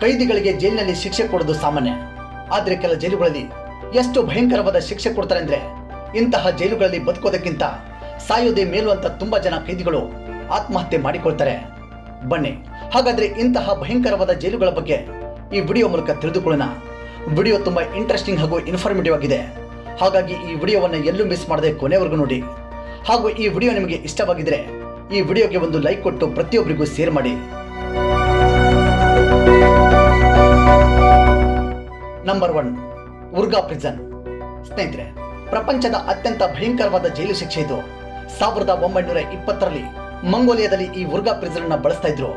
ಕೈದಿಗಳಿಗೆ ಜೈಲಿನಲ್ಲಿ ಶಿಕ್ಷೆ ಕೊಡೋದು ಸಾಮಾನ್ಯ. ಆದರೆ ಕೆಲ ಜೈಲುಗಳಲ್ಲಿ ಎಷ್ಟು ಭಯಂಕರವಾದ ಶಿಕ್ಷೆ ಕೊಡ್ತಾರೆ ಅಂದರೆ, ಇಂತಹ ಜೈಲುಗಳಲ್ಲಿ ಬದುಕೋದಕ್ಕಿಂತ ಸಾಯೋದೇ ಮೇಲು ಅಂತ ತುಂಬಾ ಜನ ಕೈದಿಗಳು ಆತ್ಮಹತ್ಯೆ ಮಾಡಿಕೊಳ್ತಾರೆ. ಬನ್ನಿ ಹಾಗಾದ್ರೆ ಇಂತಹ ಭಯಂಕರವಾದ ಜೈಲುಗಳ ಬಗ್ಗೆ ಈ ವಿಡಿಯೋ ಮೂಲಕ ತಿಳಿದುಕೊಳ್ಳೋಣ. ವಿಡಿಯೋ ತುಂಬಾ ಇಂಟ್ರೆಸ್ಟಿಂಗ್ ಹಾಗೂ ಇನ್ಫಾರ್ಮೇಟಿವ್ ಆಗಿದೆ. ಹಾಗಾಗಿ ಈ ವಿಡಿಯೋವನ್ನು ಎಲ್ಲೂ ಮಿಸ್ ಮಾಡದೆ ಕೊನೆವರೆಗೂ ನೋಡಿ. ಹಾಗೂ ಈ ವಿಡಿಯೋ ನಿಮಗೆ ಇಷ್ಟವಾಗಿದ್ರೆ ಈ ವಿಡಿಯೋಗೆ ಒಂದು ಲೈಕ್ ಕೊಟ್ಟು ಪ್ರತಿಯೊಬ್ಬರಿಗೂ ಶೇರ್ ಮಾಡಿ. Number 1, Urga prison. ಸ್ನೇಹಿತರೆ, ಪ್ರಪಂಚದ ಅತ್ಯಂತ ಭಯಂಕರವಾದ ಜೈಲು ಶಿಕ್ಷೆ ಇದು. 1920ರಲ್ಲಿ ಮಂಗೋಲಿಯಾದಲ್ಲಿ ಈ ಉರ್ಗಾ ಪ್ರಿಸನ್ ಅನ್ನು ಬಳಸ್ತಾ ಇದ್ರು.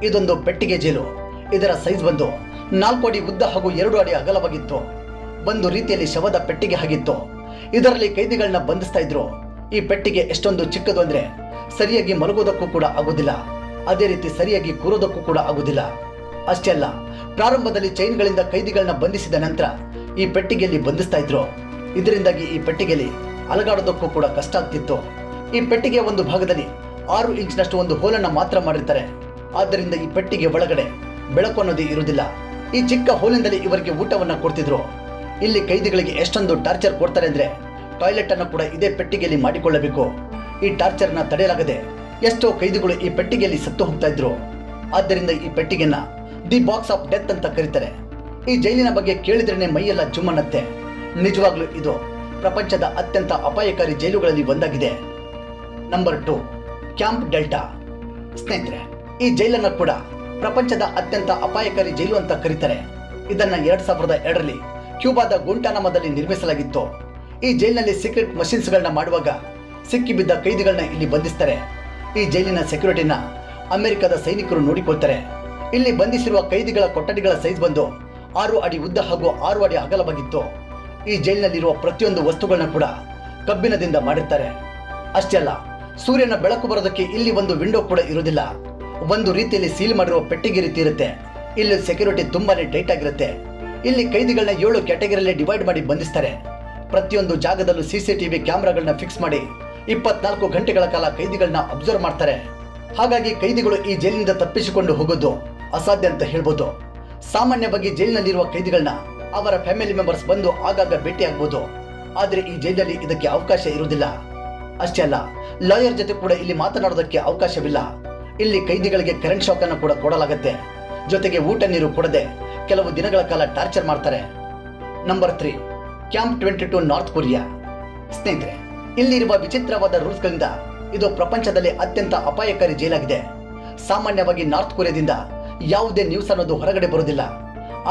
ಇದೊಂದು ಪೆಟ್ಟಿಗೆ ಜೈಲು. ಇದರ ಸೈಜ್ ಬಂದು 4 ಅಡಿ ಉದ್ದ ಹಾಗೂ 2 ಅಡಿ ಅಗಲವಾಗಿತ್ತು. ಒಂದು ರೀತಿಯಲ್ಲಿ ಶವದ ಪೆಟ್ಟಿಗೆ ಆಗಿತ್ತು. ಇದರಲ್ಲಿ ಕೈದಿಗಳನ್ನ ಬಂಧಿಸ್ತಾ ಇದ್ರು. ಈ ಪೆಟ್ಟಿಗೆ ಎಷ್ಟೊಂದು ಚಿಕ್ಕದು ಅಂದ್ರೆ ಸರಿಯಾಗಿ ಮಲಗೋದಕ್ಕೂ ಕೂಡ ಆಗುದಿಲ್ಲ, ಅದೇ ರೀತಿ ಸರಿಯಾಗಿ ಕೂರೋದಕ್ಕೂ ಕೂಡ ಆಗುದಿಲ್ಲ. ಅಷ್ಟೇ ಅಲ್ಲ, ಪ್ರಾರಂಭದಲ್ಲಿ ಚೈನ್ಗಳಿಂದ ಕೈದಿಗಳನ್ನ ಬಂಧಿಸಿದ ನಂತರ ಈ ಪೆಟ್ಟಿಗೆಯಲ್ಲಿ ಬಂಧಿಸ್ತಾ ಇದ್ರು. ಇದರಿಂದಾಗಿ ಈ ಪೆಟ್ಟಿಗೆಯಲ್ಲಿ ಅಲಗಾಡೋದಕ್ಕೂ ಕೂಡ ಕಷ್ಟ ಆಗ್ತಿತ್ತು. ಈ ಪೆಟ್ಟಿಗೆಯ ಒಂದು ಭಾಗದಲ್ಲಿ 6 ಇಂಚಿನಷ್ಟು ಒಂದು ಹೋಲನ್ನ ಮಾತ್ರ ಮಾಡಿರ್ತಾರೆ. ಆದ್ದರಿಂದ ಈ ಪೆಟ್ಟಿಗೆ ಒಳಗಡೆ ಬೆಳಕು ಅನ್ನೋದೇ ಇರುವುದಿಲ್ಲ. ಈ ಚಿಕ್ಕ ಹೋಲಿಂದಲೇ ಇವರಿಗೆ ಊಟವನ್ನ ಕೊಡ್ತಿದ್ರು. ಇಲ್ಲಿ ಕೈದಿಗಳಿಗೆ ಎಷ್ಟೊಂದು ಟಾರ್ಚರ್ ಕೊಡ್ತಾರೆ ಅಂದ್ರೆ, ಟಾಯ್ಲೆಟ್ ಅನ್ನು ಕೂಡ ಇದೇ ಪೆಟ್ಟಿಗೆಯಲ್ಲಿ ಮಾಡಿಕೊಳ್ಳಬೇಕು. ಈ ಟಾರ್ಚರ್ ನ ತಡೆಯಲಾಗದೆ ಎಷ್ಟೋ ಕೈದಿಗಳು ಈ ಪೆಟ್ಟಿಗೆಯಲ್ಲಿ ಸತ್ತು ಹೋಗ್ತಾ ಇದ್ರು. ಆದ್ದರಿಂದ ಈ ಪೆಟ್ಟಿಗೆನ ದಿ ಬಾಕ್ಸ್ ಆಫ್ ಡೆತ್ ಅಂತ ಕರೀತಾರೆ. ಈ ಜೈಲಿನ ಬಗ್ಗೆ ಕೇಳಿದ್ರೇನೆ ಮೈಯೆಲ್ಲ ಜುಮ್ಮನ್ನತ್ತೆ. ನಿಜವಾಗ್ಲೂ ಇದು ಪ್ರಪಂಚದ ಅತ್ಯಂತ ಅಪಾಯಕಾರಿ ಜೈಲುಗಳಲ್ಲಿ ಒಂದಾಗಿದೆ. Number 2, camp delta. ಸ್ನೇಹಿತರೆ, ಈ ಜೈಲನ್ನ ಕೂಡ ಪ್ರಪಂಚದ ಅತ್ಯಂತ ಅಪಾಯಕಾರಿ ಜೈಲು ಅಂತ ಕರೀತಾರೆ. ಇದನ್ನ 2002ರಲ್ಲಿ ಕ್ಯೂಬಾದ ಗುಂಟಾನಾಮದಲ್ಲಿ ನಿರ್ಮಿಸಲಾಗಿತ್ತು. ಈ ಜೈಲಿನಲ್ಲಿ ಸೀಕ್ರೆಟ್ ಮಷಿನ್ಸ್ಗಳನ್ನ ಮಾಡುವಾಗ ಸಿಕ್ಕಿಬಿದ್ದ ಕೈದಿಗಳನ್ನ ಇಲ್ಲಿ ಬಂಧಿಸ್ತಾರೆ. ಈ ಜೈಲಿನ ಸೆಕ್ಯೂರಿಟಿನ ಅಮೆರಿಕದ ಸೈನಿಕರು ನೋಡಿಕೊಳ್ತಾರೆ. ಇಲ್ಲಿ ಬಂಧಿಸಿರುವ ಕೈದಿಗಳ ಕೊಠಡಿಗಳ ಸೈಜ್ ಬಂದು 6 ಅಡಿ ಉದ್ದ ಹಾಗೂ 6 ಅಡಿ ಅಗಲವಾಗಿತ್ತು. ಈ ಜೈಲಿನಲ್ಲಿರುವ ಪ್ರತಿಯೊಂದು ವಸ್ತುಗಳನ್ನ ಕೂಡ ಕಬ್ಬಿಣದಿಂದ ಮಾಡಿರ್ತಾರೆ. ಅಷ್ಟೇ ಅಲ್ಲ, ಸೂರ್ಯನ ಬೆಳಕು ಬರೋದಕ್ಕೆ ಇಲ್ಲಿ ಒಂದು ವಿಂಡೋ ಕೂಡ ಇರುವುದಿಲ್ಲ. ಒಂದು ರೀತಿಯಲ್ಲಿ ಸೀಲ್ ಮಾಡಿರುವ ಪೆಟ್ಟಿಗೆ ರೀತಿ ಇರುತ್ತೆ. ಇಲ್ಲಿ ಸೆಕ್ಯೂರಿಟಿ ತುಂಬಾನೇ ಟೈಟ್ ಆಗಿರುತ್ತೆ. ಇಲ್ಲಿ ಕೈದಿಗಳನ್ನ 7 ಕ್ಯಾಟಗರಿಯಲ್ಲಿ ಡಿವೈಡ್ ಮಾಡಿ ಬಂಧಿಸ್ತಾರೆ. ಪ್ರತಿಯೊಂದು ಜಾಗದಲ್ಲೂ CCTV ಕ್ಯಾಮೆರಾಗಳನ್ನ ಫಿಕ್ಸ್ ಮಾಡಿ 24 ಗಂಟೆಗಳ ಕಾಲ ಕೈದಿಗಳನ್ನ ಅಬ್ಸರ್ವ್ ಮಾಡ್ತಾರೆ. ಹಾಗಾಗಿ ಕೈದಿಗಳು ಈ ಜೈಲಿನಿಂದ ತಪ್ಪಿಸಿಕೊಂಡು ಹೋಗೋದು ಅಸಾಧ್ಯ ಅಂತ ಹೇಳ್ಬೋದು. ಸಾಮಾನ್ಯವಾಗಿ ಜೈಲಿನಲ್ಲಿರುವ ಕೈದಿಗಳನ್ನ ಅವರ ಫ್ಯಾಮಿಲಿ ಮೆಂಬರ್ಸ್ ಬಂದು ಆಗಾಗ ಭೇಟಿ ಆಗ್ಬೋದು. ಆದರೆ ಈ ಜೈಲಿನಲ್ಲಿ ಇದಕ್ಕೆ ಅವಕಾಶ ಇರುವುದಿಲ್ಲ. ಅಷ್ಟೇ ಅಲ್ಲ, ಲಾಯರ್ ಜೊತೆ ಕೂಡ ಇಲ್ಲಿ ಮಾತನಾಡೋದಕ್ಕೆ ಅವಕಾಶವಿಲ್ಲ. ಇಲ್ಲಿ ಕೈದಿಗಳಿಗೆ ಕರೆಂಟ್ ಶಾಕ್ ಅನ್ನು ಕೂಡ ಕೊಡಲಾಗುತ್ತೆ. ಜೊತೆಗೆ ಊಟ ನೀರು ಕೊಡದೆ ಕೆಲವು ದಿನಗಳ ಕಾಲ ಟಾರ್ಚರ್ ಮಾಡ್ತಾರೆ. Number 3, camp 22 north Korea. ಸ್ನೇಹಿತರೆ, ಇಲ್ಲಿರುವ ವಿಚಿತ್ರವಾದ ರೂಲ್ಸ್ಗಳಿಂದ ಇದು ಪ್ರಪಂಚದಲ್ಲಿ ಅತ್ಯಂತ ಅಪಾಯಕಾರಿ ಜೈಲಾಗಿದೆ. ಸಾಮಾನ್ಯವಾಗಿ ನಾರ್ತ್ ಕೊರಿಯಾದಿಂದ ಯಾವುದೇ ನ್ಯೂಸ್ ಅನ್ನೋದು ಹೊರಗಡೆ ಬರುವುದಿಲ್ಲ.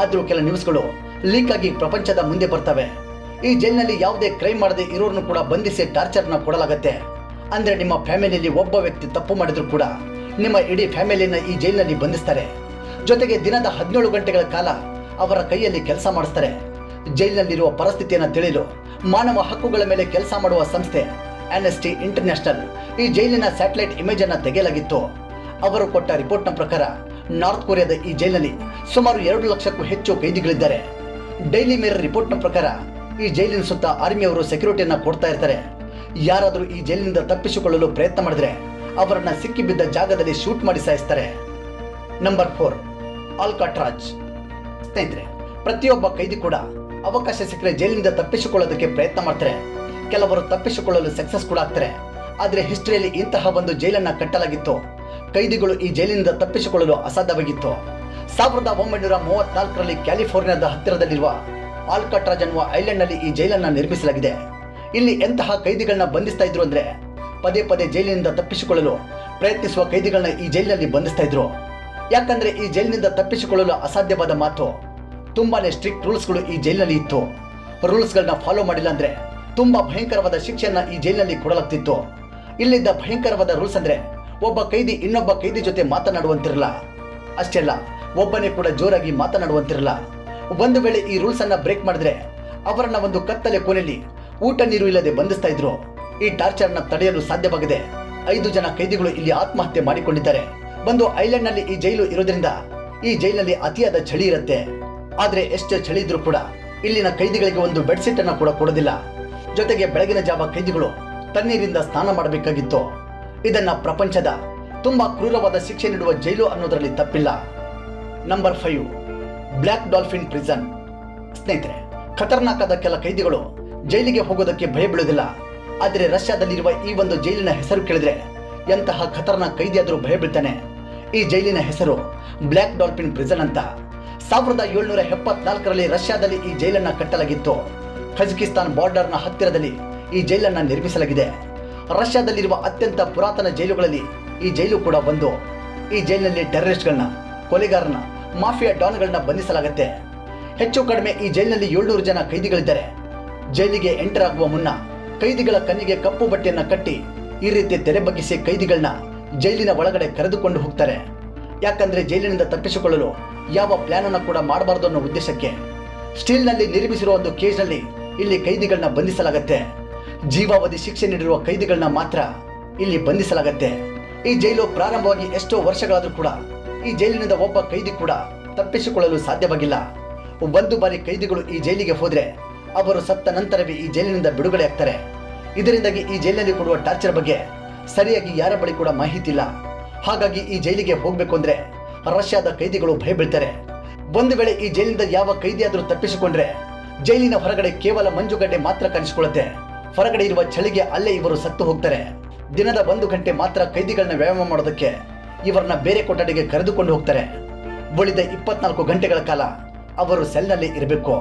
ಆದರೂ ಕೆಲ ನ್ಯೂಸ್ಗಳು ಲೀಕ್ ಆಗಿ ಪ್ರಪಂಚದ ಮುಂದೆ ಬರ್ತವೆ. ಈ ಜೈಲಿನಲ್ಲಿ ಯಾವುದೇ ಕ್ರೈಮ್ ಮಾಡದೆ ಇರೋರನ್ನು ಕೂಡ ಬಂಧಿಸಿ ಟಾರ್ಚರ್ನ ಕೊಡಲಾಗುತ್ತೆ. ಅಂದ್ರೆ ನಿಮ್ಮ ಫ್ಯಾಮಿಲಿಯಲ್ಲಿ ಒಬ್ಬ ವ್ಯಕ್ತಿ ತಪ್ಪು ಮಾಡಿದ್ರು ಕೂಡ ನಿಮ್ಮ ಇಡೀ ಫ್ಯಾಮಿಲಿಯನ್ನ ಈ ಜೈಲಿನಲ್ಲಿ ಬಂಧಿಸ್ತಾರೆ. ಜೊತೆಗೆ ದಿನದ 17 ಗಂಟೆಗಳ ಕಾಲ ಅವರ ಕೈಯಲ್ಲಿ ಕೆಲಸ ಮಾಡಿಸ್ತಾರೆ. ಜೈಲಿನಲ್ಲಿರುವ ಪರಿಸ್ಥಿತಿಯನ್ನು ತಿಳಿಯಲು ಮಾನವ ಹಕ್ಕುಗಳ ಮೇಲೆ ಕೆಲಸ ಮಾಡುವ ಸಂಸ್ಥೆ ಆಮ್ನೆಸ್ಟಿ ಇಂಟರ್ನ್ಯಾಷನಲ್ ಈ ಜೈಲಿನ ಸ್ಯಾಟಲೈಟ್ ಇಮೇಜ್ ಅನ್ನು ತೆಗೆಯಲಾಗಿತ್ತು. ಅವರು ಕೊಟ್ಟ ರಿಪೋರ್ಟ್ನ ಪ್ರಕಾರ ನಾರ್ತ್ ಕೊರಿಯಾದ ಈ ಜೈಲಿನಲ್ಲಿ ಸುಮಾರು 2 ಲಕ್ಷಕ್ಕೂ ಹೆಚ್ಚು ಕೈದಿಗಳಿದ್ದಾರೆ. ಡೈಲಿ ಮಿರರ್ ರಿಪೋರ್ಟ್ನ ಪ್ರಕಾರ ಈ ಜೈಲಿನ ಸುತ್ತ ಆರ್ಮಿಯವರು ಸೆಕ್ಯೂರಿಟಿಯನ್ನು ಕೊಡ್ತಾ ಇರ್ತಾರೆ. ಯಾರಾದರೂ ಈ ಜೈಲಿನಿಂದ ತಪ್ಪಿಸಿಕೊಳ್ಳಲು ಪ್ರಯತ್ನ ಮಾಡಿದ್ರೆ ಅವರನ್ನ ಸಿಕ್ಕಿಬಿದ್ದ ಜಾಗದಲ್ಲಿ ಶೂಟ್ ಮಾಡಿ ಸಾಯಿಸ್ತಾರೆ. ನಂಬರ್ 4, ಆಲ್ಕಾಟ್ರಾಜ್. ಸ್ನೇಹಿತರೆ, ಪ್ರತಿಯೊಬ್ಬ ಕೈದಿ ಕೂಡ ಅವಕಾಶ ಸಿಕ್ಕರೆ ಜೈಲಿನಿಂದ ತಪ್ಪಿಸಿಕೊಳ್ಳೋದಕ್ಕೆ ಪ್ರಯತ್ನ ಮಾಡ್ತಾರೆ. ಕೆಲವರು ತಪ್ಪಿಸಿಕೊಳ್ಳಲು ಸಕ್ಸಸ್ ಕೂಡ ಆಗ್ತಾರೆ. ಆದರೆ ಹಿಸ್ಟರಿಯಲ್ಲಿ ಇಂತಹ ಒಂದು ಜೈಲನ್ನ ಕಟ್ಟಲಾಗಿತ್ತು. ಕೈದಿಗಳು ಈ ಜೈಲಿನಿಂದ ತಪ್ಪಿಸಿಕೊಳ್ಳಲು ಅಸಾಧ್ಯವಾಗಿತ್ತು. 1934ರಲ್ಲಿ ಕ್ಯಾಲಿಫೋರ್ನಿಯಾದ ಹತ್ತಿರದಲ್ಲಿರುವ ಆಲ್ಕಾಟ್ರಾಜ್ ಅನ್ನುವ ಐಲ್ಯಾಂಡ್ ನಲ್ಲಿ ಈ ಜೈಲನ್ನ ನಿರ್ಮಿಸಲಾಗಿದೆ. ಇಲ್ಲಿ ಎಂತಹ ಕೈದಿಗಳನ್ನ ಬಂಧಿಸ್ತಾ ಇದ್ರು ಅಂದ್ರೆ, ಪದೇ ಪದೇ ಜೈಲಿನಿಂದ ತಪ್ಪಿಸಿಕೊಳ್ಳಲು ಪ್ರಯತ್ನಿಸುವ ಕೈದಿಗಳನ್ನ ಈ ಜೈಲಿನಲ್ಲಿ ಬಂಧಿಸ್ತಾ ಇದ್ರು. ಯಾಕಂದ್ರೆ ಈ ಜೈಲಿನಿಂದ ತಪ್ಪಿಸಿಕೊಳ್ಳಲು ಅಸಾಧ್ಯವಾದ ಮಾತು. ತುಂಬಾನೇ ಸ್ಟ್ರಿಕ್ಟ್ ರೂಲ್ಸ್ಗಳು ಈ ಜೈಲಿನಲ್ಲಿ ಇತ್ತು. ರೂಲ್ಸ್ಗಳನ್ನ ಫಾಲೋ ಮಾಡಿಲ್ಲ ಅಂದ್ರೆ ತುಂಬಾ ಭಯಂಕರವಾದ ಶಿಕ್ಷೆಯನ್ನ ಈ ಜೈಲಿನಲ್ಲಿ ಕೊಡಲಾಗ್ತಿತ್ತು. ಇಲ್ಲಿದ್ದ ಭಯಂಕರವಾದ ರೂಲ್ಸ್ ಅಂದ್ರೆ, ಒಬ್ಬ ಕೈದಿ ಇನ್ನೊಬ್ಬ ಕೈದಿ ಜೊತೆ ಮಾತನಾಡುವಂತಿರಲ್ಲ. ಅಷ್ಟೇ ಅಲ್ಲ, ಒಬ್ಬನೇ ಕೂಡ ಜೋರಾಗಿ ಮಾತನಾಡುವಂತಿರಲ್ಲ. ಒಂದು ವೇಳೆ ಈ ರೂಲ್ಸ್ ಅನ್ನ ಬ್ರೇಕ್ ಮಾಡಿದ್ರೆ ಅವರನ್ನ ಒಂದು ಕತ್ತಲೆ ಕೋಣೆಯಲ್ಲಿ ಊಟ ನೀರು ಇಲ್ಲದೆ ಬಂಧಿಸ್ತಾ ಇದ್ರು. ಈ ಟಾರ್ಚರ್ನ ತಡೆಯಲು ಸಾಧ್ಯವಾಗದೆ 5 ಜನ ಕೈದಿಗಳು ಇಲ್ಲಿ ಆತ್ಮಹತ್ಯೆ ಮಾಡಿಕೊಂಡಿದ್ದಾರೆ. ಒಂದು ಐಲ್ಯಾಂಡ್ ನಲ್ಲಿ ಈ ಜೈಲು ಇರೋದ್ರಿಂದ ಈ ಜೈಲಿನಲ್ಲಿ ಅತಿಯಾದ ಚಳಿ ಇರುತ್ತೆ. ಆದ್ರೆ ಎಷ್ಟು ಚಳಿ ಇದ್ರೂ ಕೂಡ ಇಲ್ಲಿನ ಕೈದಿಗಳಿಗೆ ಒಂದು ಬೆಡ್ಶೀಟ್ ಅನ್ನ ಕೂಡ ಕೊಡೋದಿಲ್ಲ. ಜೊತೆಗೆ ಬೆಳಗಿನ ಜಾವ ಕೈದಿಗಳು ತಣ್ಣೀರಿಂದ ಸ್ನಾನ ಮಾಡಬೇಕಾಗಿತ್ತು. ಇದನ್ನ ಪ್ರಪಂಚದ ತುಂಬಾ ಕ್ರೂರವಾದ ಶಿಕ್ಷೆ ನೀಡುವ ಜೈಲು ಅನ್ನೋದರಲ್ಲಿ ತಪ್ಪಿಲ್ಲ. Number 5, black dolphin prison. ಸ್ನೇಹಿತರೆ, ಖತರ್ನಾಕಾದ ಕೆಲ ಕೈದಿಗಳು ಜೈಲಿಗೆ ಹೋಗೋದಕ್ಕೆ ಭಯ ಬೀಳುವುದಿಲ್ಲ. ಆದರೆ ರಷ್ಯಾದಲ್ಲಿರುವ ಈ ಒಂದು ಜೈಲಿನ ಹೆಸರು ಕೇಳಿದ್ರೆ ಎಂತಹ ಖತರ್ನಾಕ್ ಕೈದಿಯಾದರೂ ಭಯ ಬೀಳ್ತಾನೆ. ಈ ಜೈಲಿನ ಹೆಸರು ಬ್ಲ್ಯಾಕ್ ಡಾಲ್ಫಿನ್ ಪ್ರಿಸನ್ ಅಂತ. 1774ರಲ್ಲಿ ರಷ್ಯಾದಲ್ಲಿ ಈ ಜೈಲನ್ನ ಕಟ್ಟಲಾಗಿತ್ತು. ಕಜಕಿಸ್ತಾನ್ ಬಾರ್ಡರ್ನ ಹತ್ತಿರದಲ್ಲಿ ಈ ಜೈಲನ್ನ ನಿರ್ಮಿಸಲಾಗಿದೆ. ರಷ್ಯಾದಲ್ಲಿರುವ ಅತ್ಯಂತ ಪುರಾತನ ಜೈಲುಗಳಲ್ಲಿ ಈ ಜೈಲು ಕೂಡ ಒಂದು. ಈ ಜೈಲಿನಲ್ಲಿ ಟೆರರಿಸ್ಟ್ಗಳನ್ನ, ಕೊಲೆಗಾರನ, ಮಾಫಿಯಾ ಡಾನ್ಗಳನ್ನ ಬಂಧಿಸಲಾಗುತ್ತೆ. ಹೆಚ್ಚು ಕಡಿಮೆ ಈ ಜೈಲಿನಲ್ಲಿ 700 ಜನ ಕೈದಿಗಳಿದ್ದಾರೆ. ಜೈಲಿಗೆ ಎಂಟರ್ ಆಗುವ ಮುನ್ನ ಕೈದಿಗಳ ಕಣ್ಣಿಗೆ ಕಪ್ಪು ಬಟ್ಟೆಯನ್ನ ಕಟ್ಟಿ ಈ ರೀತಿ ತೆರೆ ಬಗ್ಗಿಸಿ ಕೈದಿಗಳನ್ನ ಜೈಲಿನ ಒಳಗಡೆ ಕರೆದುಕೊಂಡು ಹೋಗ್ತಾರೆ. ಯಾಕಂದ್ರೆ ಜೈಲಿನಿಂದ ತಪ್ಪಿಸಿಕೊಳ್ಳಲು ಯಾವ ಪ್ಲಾನ್ ಅನ್ನ ಕೂಡ ಮಾಡಬಾರದು ಅನ್ನೋ ಉದ್ದೇಶಕ್ಕೆ ಸ್ಟೀಲ್ನಲ್ಲಿ ನಿರ್ಮಿಸಿರುವ ಒಂದು ಕೇಜ್ನಲ್ಲಿ ಇಲ್ಲಿ ಕೈದಿಗಳನ್ನ ಬಂಧಿಸಲಾಗುತ್ತೆ. ಜೀವಾವಧಿ ಶಿಕ್ಷೆ ನೀಡಿರುವ ಕೈದಿಗಳನ್ನ ಮಾತ್ರ ಇಲ್ಲಿ ಬಂಧಿಸಲಾಗುತ್ತೆ. ಈ ಜೈಲು ಪ್ರಾರಂಭವಾಗಿ ಎಷ್ಟೋ ವರ್ಷಗಳಾದ್ರೂ ಕೂಡ ಈ ಜೈಲಿನಿಂದ ಒಬ್ಬ ಕೈದಿ ಕೂಡ ತಪ್ಪಿಸಿಕೊಳ್ಳಲು ಸಾಧ್ಯವಾಗಿಲ್ಲ. ಒಂದು ಬಾರಿ ಕೈದಿಗಳು ಈ ಜೈಲಿಗೆ ಹೋದ್ರೆ ಅವರು ಸತ್ತ ನಂತರವೇ ಈ ಜೈಲಿನಿಂದ ಬಿಡುಗಡೆ ಆಗ್ತಾರೆ. ಇದರಿಂದಾಗಿ ಈ ಜೈಲಿನಲ್ಲಿ ಕೊಡುವ ಟಾರ್ಚರ್ ಬಗ್ಗೆ ಸರಿಯಾಗಿ ಯಾರ ಬಳಿ ಕೂಡ ಮಾಹಿತಿ ಇಲ್ಲ. ಹಾಗಾಗಿ ಈ ಜೈಲಿಗೆ ಹೋಗ್ಬೇಕು ಅಂದ್ರೆ ರಷ್ಯಾದ ಕೈದಿಗಳು ಭಯ ಬೀಳ್ತಾರೆ. ಒಂದು ವೇಳೆ ಈ ಜೈಲಿನಿಂದ ಯಾವ ಕೈದಿಯಾದರೂ ತಪ್ಪಿಸಿಕೊಂಡ್ರೆ ಜೈಲಿನ ಹೊರಗಡೆ ಕೇವಲ ಮಂಜುಗಡ್ಡೆ ಮಾತ್ರ ಕಾಣಿಸಿಕೊಳ್ಳುತ್ತೆ. ಹೊರಗಡೆ ಇರುವ ಚಳಿಗೆ ಅಲ್ಲೇ ಇವರು ಸತ್ತು ಹೋಗ್ತಾರೆ. ದಿನದ 1 ಗಂಟೆ ಮಾತ್ರ ಕೈದಿಗಳನ್ನ ವ್ಯಾಯಾಮ ಮಾಡೋದಕ್ಕೆ ಇವರನ್ನ ಬೇರೆ ಕೊಠಡಿಗೆ ಕರೆದುಕೊಂಡು ಹೋಗ್ತಾರೆ. ಉಳಿದ 24 ಗಂಟೆಗಳ ಕಾಲ ಅವರು ಸೆಲ್ನಲ್ಲಿ ಇರಬೇಕು.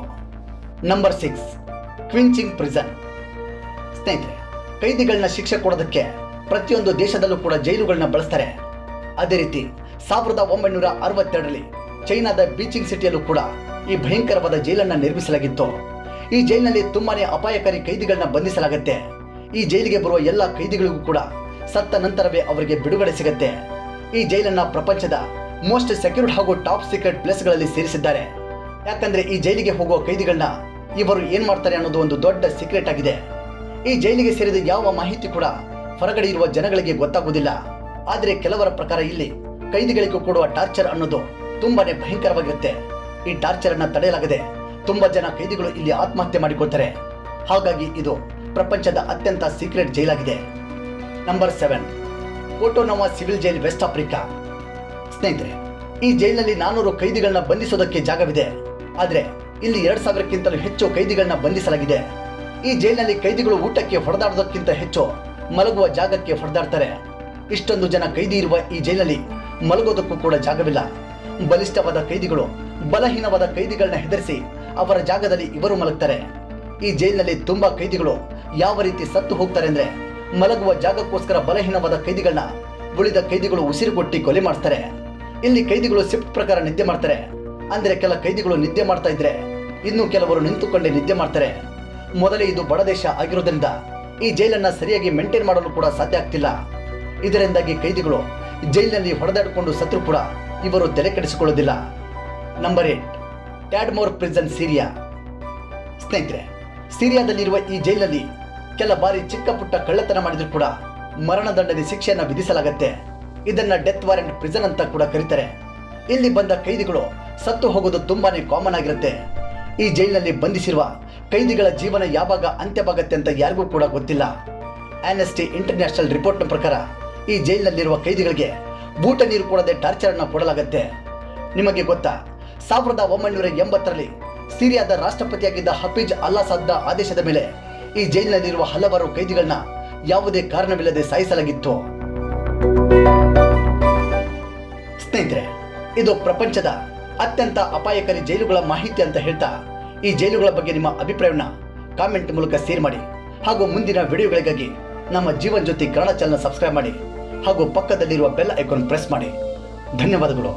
Number 6, Qinching prison. ಸ್ನೇಹಿತರೆ, ಕೈದಿಗಳನ್ನ ಶಿಕ್ಷೆ ಕೊಡೋದಕ್ಕೆ ಪ್ರತಿಯೊಂದು ದೇಶದಲ್ಲೂ ಕೂಡ ಜೈಲುಗಳನ್ನ ಬಳಸ್ತಾರೆ. ಅದೇ ರೀತಿ 1962ರಲ್ಲಿ ಚೈನಾದ ಬೀಚಿಂಗ್ ಸಿಟಿಯಲ್ಲೂ ಕೂಡ ಈ ಭಯಂಕರವಾದ ಜೈಲನ್ನ ನಿರ್ಮಿಸಲಾಗಿತ್ತು. ಈ ಜೈಲಿನಲ್ಲಿ ತುಂಬಾನೇ ಅಪಾಯಕಾರಿ ಕೈದಿಗಳನ್ನ ಬಂಧಿಸಲಾಗುತ್ತೆ. ಈ ಜೈಲಿಗೆ ಬರುವ ಎಲ್ಲ ಕೈದಿಗಳಿಗೂ ಕೂಡ ಸತ್ತ ನಂತರವೇ ಅವರಿಗೆ ಬಿಡುಗಡೆ ಸಿಗುತ್ತೆ. ಈ ಜೈಲನ್ನ ಪ್ರಪಂಚದ ಮೋಸ್ಟ್ ಸೆಕ್ಯೂರ್ಡ್ ಹಾಗೂ ಟಾಪ್ ಸೀಕ್ರೆಟ್ ಪ್ಲೇಸ್ಗಳಲ್ಲಿ ಸೇರಿಸಿದ್ದಾರೆ. ಯಾಕಂದ್ರೆ ಈ ಜೈಲಿಗೆ ಹೋಗುವ ಕೈದಿಗಳನ್ನ ಇವರು ಏನ್ ಮಾಡ್ತಾರೆ ಅನ್ನೋದು ಒಂದು ದೊಡ್ಡ ಸೀಕ್ರೆಟ್ ಆಗಿದೆ. ಈ ಜೈಲಿಗೆ ಸೇರಿದ ಯಾವ ಮಾಹಿತಿ ಕೂಡ ಹೊರಗಡೆ ಇರುವ ಜನಗಳಿಗೆ ಗೊತ್ತಾಗುವುದಿಲ್ಲ. ಆದರೆ ಕೆಲವರ ಪ್ರಕಾರ ಇಲ್ಲಿ ಕೈದಿಗಳಿಗೂ ಕೊಡುವ ಟಾರ್ಚರ್ ಅನ್ನೋದು ತುಂಬಾನೇ ಭಯಂಕರವಾಗಿರುತ್ತೆ. ಈ ಟಾರ್ಚರ್ ಅನ್ನ ತಡೆಯಲಾಗದೆ ತುಂಬಾ ಜನ ಕೈದಿಗಳು ಇಲ್ಲಿ ಆತ್ಮಹತ್ಯೆ ಮಾಡಿಕೊಳ್ತಾರೆ. ಹಾಗಾಗಿ ಇದು ಪ್ರಪಂಚದ ಅತ್ಯಂತ ಸೀಕ್ರೆಟ್ ಜೈಲಾಗಿದೆ. Number 7, Porto Novo civil jail, West Africa. ಸ್ನೇಹಿತರೆ, ಈ ಜೈಲಿನಲ್ಲಿ 400 ಕೈದಿಗಳನ್ನ ಬಂಧಿಸೋದಕ್ಕೆ ಜಾಗವಿದೆ. ಆದ್ರೆ ಇಲ್ಲಿ 2000ಕ್ಕಿಂತಲೂ ಹೆಚ್ಚು ಕೈದಿಗಳನ್ನ ಬಂಧಿಸಲಾಗಿದೆ. ಈ ಜೈಲಿನಲ್ಲಿ ಕೈದಿಗಳು ಊಟಕ್ಕೆ ಹೊಡೆದಾಡೋದಕ್ಕಿಂತ ಹೆಚ್ಚು ಮಲಗುವ ಜಾಗಕ್ಕೆ ಹೊಡೆದಾಡ್ತಾರೆ. ಇಷ್ಟೊಂದು ಜನ ಕೈದಿ ಇರುವ ಈ ಜೈಲಿನಲ್ಲಿ ಮಲಗೋದಕ್ಕೂ ಕೂಡ ಜಾಗವಿಲ್ಲ. ಬಲಿಷ್ಠವಾದ ಕೈದಿಗಳು ಬಲಹೀನವಾದ ಕೈದಿಗಳನ್ನ ಹೆದರಿಸಿ ಅವರ ಜಾಗದಲ್ಲಿ ಇವರು ಮಲಗ್ತಾರೆ. ಈ ಜೈಲಿನಲ್ಲಿ ತುಂಬಾ ಕೈದಿಗಳು ಯಾವ ರೀತಿ ಸತ್ತು ಹೋಗ್ತಾರೆ ಅಂದ್ರೆ ಮಲಗುವ ಜಾಗಕ್ಕೋಸ್ಕರ ಬಲಹೀನವಾದ ಕೈದಿಗಳನ್ನ ಉಳಿದ ಕೈದಿಗಳು ಉಸಿರುಗೊಟ್ಟಿ ಕೊಲೆ ಮಾಡ್ತಾರೆ. ಇಲ್ಲಿ ಕೈದಿಗಳು ಶಿಫ್ಟ್ ಪ್ರಕಾರ ನಿದ್ದೆ ಮಾಡ್ತಾರೆ. ಅಂದ್ರೆ ಕೆಲ ಕೈದಿಗಳು ನಿದ್ದೆ ಮಾಡ್ತಾ ಇದ್ರೆ ಇನ್ನು ಕೆಲವರು ನಿಂತುಕೊಂಡೇ ನಿದ್ದೆ ಮಾಡ್ತಾರೆ. ಮೊದಲೇ ಇದು ಬಡ ದೇಶ ಆಗಿರೋದ್ರಿಂದ ಈ ಜೈಲನ್ನ ಸರಿಯಾಗಿ ಮೇಂಟೈನ್ ಮಾಡಲು ಕೂಡ ಸಾಧ್ಯ ಆಗ್ತಿಲ್ಲ. ಇದರಿಂದಾಗಿ ಕೈದಿಗಳು ಜೈಲಿನಲ್ಲಿ ಹೊಡೆದಾಡಿಕೊಂಡು ಸತ್ರು ಕೂಡ ಇವರು ತಲೆ ಕೆಡಿಸಿಕೊಳ್ಳೋದಿಲ್ಲ. Number 8, Tadmor prison, Syria. ಸ್ನೇಹಿತರೆ, ಸಿರಿಯಾದಲ್ಲಿರುವ ಈ ಜೈಲಿನಲ್ಲಿ ಕೆಲ ಬಾರಿ ಚಿಕ್ಕ ಪುಟ್ಟ ಕಳ್ಳತನ ಮಾಡಿದ್ರು ಕೂಡ ಮರಣದಂಡನೆ ಶಿಕ್ಷೆಯನ್ನ ವಿಧಿಸಲಾಗುತ್ತೆ. ಇದನ್ನ ಡೆತ್ ವಾರೆಂಟ್ ಪ್ರಿಸನ್ ಅಂತ ಕೂಡ ಕರೀತಾರೆ. ಇಲ್ಲಿ ಬಂದ ಕೈದಿಗಳು ಸತ್ತು ಹೋಗೋದು ತುಂಬಾನೇ ಕಾಮನ್ ಆಗಿರುತ್ತೆ. ಈ ಜೈಲಿನಲ್ಲಿ ಬಂಧಿಸಿರುವ ಕೈದಿಗಳ ಜೀವನ ಯಾವಾಗ ಅಂತ್ಯವಾಗತ್ತೆ ಅಂತ ಯಾರಿಗೂ ಕೂಡ ಗೊತ್ತಿಲ್ಲ. ಆಮ್ನೆಸ್ಟಿ ಇಂಟರ್ನ್ಯಾಷನಲ್ ರಿಪೋರ್ಟ್ನ ಪ್ರಕಾರ ಈ ಜೈಲಿನಲ್ಲಿರುವ ಕೈದಿಗಳಿಗೆ ಊಟ ನೀರು ಕೊಡದೆ ಟಾರ್ಚರ್ ಅನ್ನು ಕೊಡಲಾಗುತ್ತೆ. ನಿಮಗೆ ಗೊತ್ತಾ, 1980ರಲ್ಲಿ ಸಿರಿಯಾದ ರಾಷ್ಟ್ರಪತಿಯಾಗಿದ್ದ ಹಫೀಜ್ ಅಲ್-ಅಸಾದ್ನ ಆದೇಶದ ಮೇಲೆ ಈ ಜೈಲಿನಲ್ಲಿರುವ ಹಲವಾರು ಕೈದಿಗಳನ್ನ ಯಾವುದೇ ಕಾರಣವಿಲ್ಲದೆ ಸಾಯಿಸಲಾಗಿತ್ತು. ಸ್ನೇಹಿತರೆ, ಇದು ಪ್ರಪಂಚದ ಅತ್ಯಂತ ಅಪಾಯಕಾರಿ ಜೈಲುಗಳ ಮಾಹಿತಿ ಅಂತ ಹೇಳ್ತಾ ಈ ಜೈಲುಗಳ ಬಗ್ಗೆ ನಿಮ್ಮ ಅಭಿಪ್ರಾಯವನ್ನ ಕಾಮೆಂಟ್ ಮೂಲಕ ಶೇರ್ ಮಾಡಿ. ಹಾಗೂ ಮುಂದಿನ ವಿಡಿಯೋಗಳಿಗಾಗಿ ನಮ್ಮ ಜೀವನ್ ಜ್ಯೋತಿ ಕನ್ನಡ ಚಾನೆಲ್ ಸಬ್ಸ್ಕ್ರೈಬ್ ಮಾಡಿ ಹಾಗೂ ಪಕ್ಕದಲ್ಲಿರುವ ಬೆಲ್ ಐಕಾನ್ ಪ್ರೆಸ್ ಮಾಡಿ. ಧನ್ಯವಾದಗಳು.